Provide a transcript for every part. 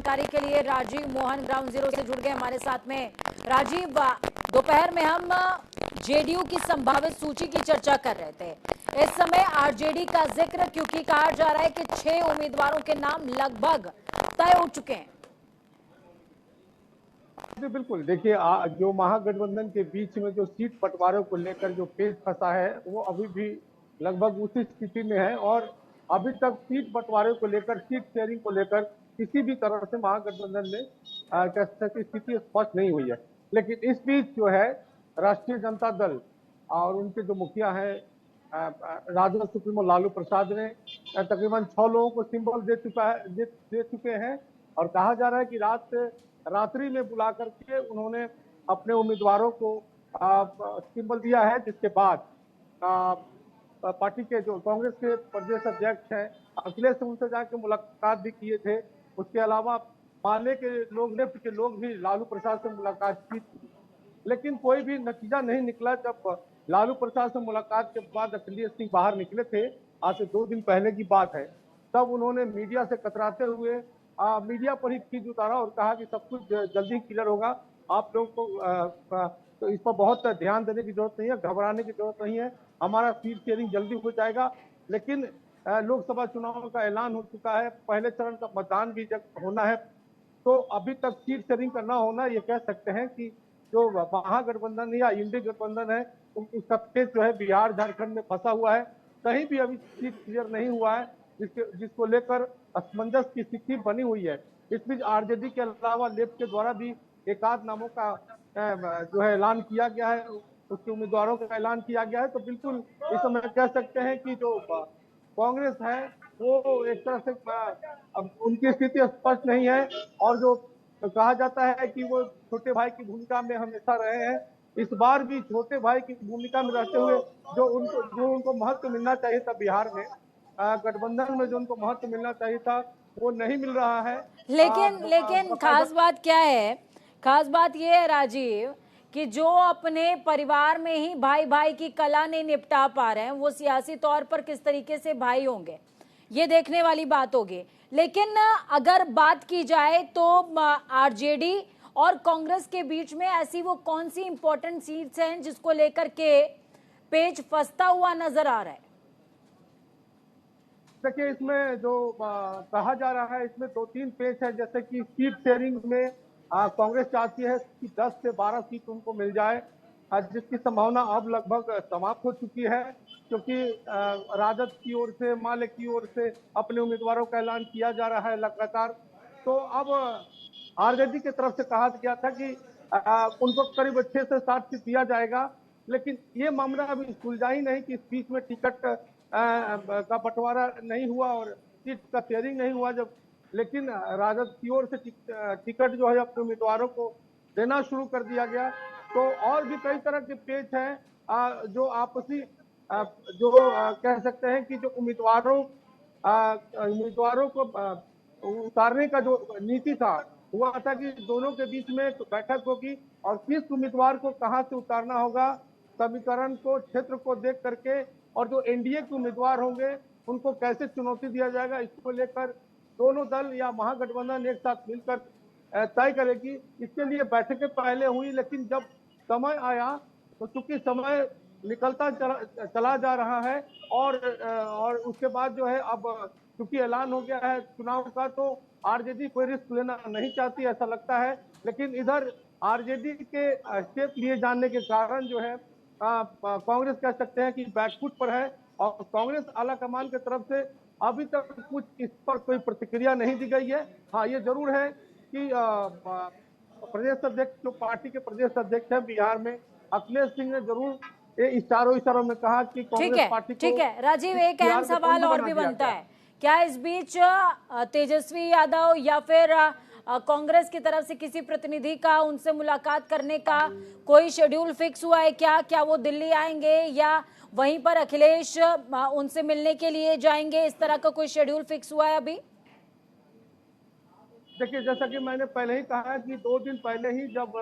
जानकारी के लिए राजीव मोहन ग्राउंड जीरो से जुड़ गए हमारे साथ में। राजीव, दोपहर में हम जेडीयू की संभावित सूची की चर्चा कर रहे थे। इस समय आरजेडी का जिक्र, क्योंकि कहा जा रहा है कि 6 उम्मीदवारों के नाम लगभग तय हो चुके हैं। जी बिल्कुल, देखिए जो महागठबंधन के बीच में जो सीट बंटवारे को लेकर जो पेच फंसा है वो अभी भी लगभग उसी स्थिति में है और अभी तक सीट बंटवारे को लेकर, सीट शेयरिंग को लेकर किसी भी तरह से महागठबंधन में की स्थिति स्पष्ट नहीं हुई है। लेकिन इस बीच जो है राष्ट्रीय जनता दल और उनके जो मुखिया हैं राजद सुप्रीमो लालू प्रसाद ने तकरीबन 6 लोगों को सिंबल दे चुके हैं और कहा जा रहा है कि रात्रि में बुला करके उन्होंने अपने उम्मीदवारों को सिंबल दिया है, जिसके बाद पार्टी के जो कांग्रेस के प्रदेश अध्यक्ष हैं अखिलेश उनसे जाकर मुलाकात भी किए थे। उसके अलावा माले के लोग, लेफ्ट के लोग भी लालू प्रसाद से मुलाकात की थी, लेकिन कोई भी नतीजा नहीं निकला। जब लालू प्रसाद से मुलाकात के बाद अखिलेश सिंह बाहर निकले थे, आज से 2 दिन पहले की बात है, तब उन्होंने मीडिया से कतराते हुए मीडिया पर ही खींच उतारा और कहा कि सब कुछ जल्दी क्लियर होगा, आप लोगों को तो इस पर बहुत ध्यान देने की जरूरत नहीं है, घबराने की जरूरत नहीं है, हमारा सीट शेयरिंग जल्दी हो जाएगा। लेकिन लोकसभा चुनाव का ऐलान हो चुका है, पहले चरण का मतदान भी होना है, तो अभी तक सीट शेयरिंग करना होना, ये कह सकते हैं कि जो महागठबंधन या इंडी गठबंधन है उसका पेच जो है बिहार झारखंड में फंसा हुआ है, कहीं भी अभी सीट क्लियर नहीं हुआ है, जिसको लेकर असमंजस की स्थिति बनी हुई है। इस बीच आरजेडी के अलावा लेफ्ट के द्वारा भी एकाध नामों का जो है ऐलान किया गया है, उसके उम्मीदवारों का ऐलान किया गया है। तो बिल्कुल इस समय कह सकते हैं कि जो कांग्रेस है वो एक तरह से अब उनकी स्थिति स्पष्ट नहीं है और जो कहा जाता है कि वो छोटे भाई की भूमिका में हमेशा रहे हैं, इस बार भी छोटे भाई की भूमिका में रहते हुए जो उनको महत्व मिलना चाहिए था बिहार में, गठबंधन में जो उनको महत्व मिलना चाहिए था वो नहीं मिल रहा है। लेकिन खास बात क्या है, खास बात ये है राजीव कि जो अपने परिवार में ही भाई भाई की कला नहीं निपटा पा रहे हैं, वो सियासी तौर पर किस तरीके से भाई होंगे, ये देखने वाली बात होगी। लेकिन अगर बात की जाए तो आरजेडी और कांग्रेस के बीच में ऐसी वो कौन सी इंपॉर्टेंट सीट्स हैं जिसको लेकर के पेच फंसता हुआ नजर आ रहा है? देखिए, इसमें जो कहा जा रहा है इसमें 2-3 पेच है, जैसे कि सीट शेयरिंग में कांग्रेस चाहती है कि 10 से 12 सीट उनको मिल जाए, जिसकी संभावना अब लगभग समाप्त हो चुकी है, क्योंकि राजद की ओर से, माले की ओर से अपने उम्मीदवारों का ऐलान किया जा रहा है लगातार। तो अब आरजेडी की तरफ से कहा गया था कि उनको करीब 6 से 7 सीट दिया जाएगा, लेकिन ये मामला अभी सुलझा ही नहीं कि इस बीच में टिकट का बंटवारा नहीं हुआ और सीट का शेयरिंग नहीं हुआ। जब लेकिन राजद की ओर से टिकट जो है अपने उम्मीदवारों को देना शुरू कर दिया गया, तो और भी कई तरह के पेच हैं जो आपसी जो कह सकते हैं कि जो उम्मीदवारों को उतारने का जो नीति था, हुआ था कि दोनों के बीच में एक बैठक होगी और किस उम्मीदवार को कहां से उतारना होगा, समीकरण को, क्षेत्र को देख करके, और जो एनडीए के उम्मीदवार होंगे उनको कैसे चुनौती दिया जाएगा, इसको लेकर दोनों दल या महागठबंधन एक साथ मिलकर तय करेगी। इसके लिए बैठकें पहले हुई, लेकिन जब समय आया तो चूंकि समय निकलता चला जा रहा है और उसके बाद जो है अब चूंकि ऐलान हो गया है चुनाव का, तो आरजेडी कोई रिस्क लेना नहीं चाहती ऐसा लगता है। लेकिन इधर आरजेडी के स्टेप लिए जाने के कारण जो है कांग्रेस कह सकते हैं कि बैकफुट पर है और कांग्रेस आला कमान की तरफ से अभी तक कुछ इस पर कोई प्रतिक्रिया नहीं दी गई है। हाँ, ये जरूर है कि प्रदेश अध्यक्ष, जो पार्टी के प्रदेश अध्यक्ष है बिहार में, अखिलेश सिंह ने जरूर इशारों में कहा कि कांग्रेस पार्टी को, ठीक है राजीव, एक अहम सवाल और भी बनता है, क्या इस बीच तेजस्वी यादव या फिर कांग्रेस की तरफ से किसी प्रतिनिधि का उनसे मुलाकात करने का कोई शेड्यूल फिक्स हुआ है क्या? क्या वो दिल्ली आएंगे या वहीं पर अखिलेश उनसे मिलने के लिए जाएंगे? इस तरह का कोई शेड्यूल फिक्स हुआ है अभी? देखिए, जैसा कि मैंने पहले ही कहा कि 2 दिन पहले ही जब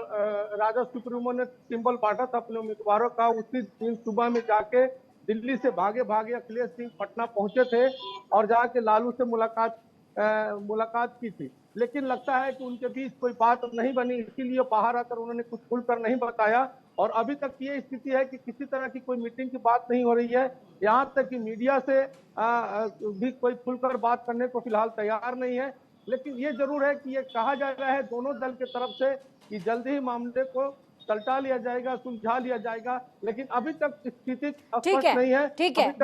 राजद सुप्रीमो ने सिंबल बांटा था अपने उम्मीदवारों का, उसी दिन सुबह में जाके दिल्ली से भागे भागे अखिलेश सिंह पटना पहुंचे थे और जाके लालू से मुलाकात मुलाकात की थी, लेकिन लगता है कि उनके बीच कोई बात नहीं बनी, इसीलिए बाहर आकर उन्होंने कुछ खुलकर नहीं बताया। और अभी तक ये स्थिति है कि किसी तरह की कोई मीटिंग की बात नहीं हो रही है। यहाँ तक कि मीडिया से भी कोई खुलकर बात करने को फिलहाल तैयार नहीं है। लेकिन ये जरूर है कि ये कहा जा रहा है दोनों दल की तरफ से कि जल्दी ही मामले को सलटा लिया जाएगा, सुलझा लिया जाएगा, लेकिन अभी तक स्थिति ठीक स्पष्ट है, नहीं है। ठीक अभी है। तक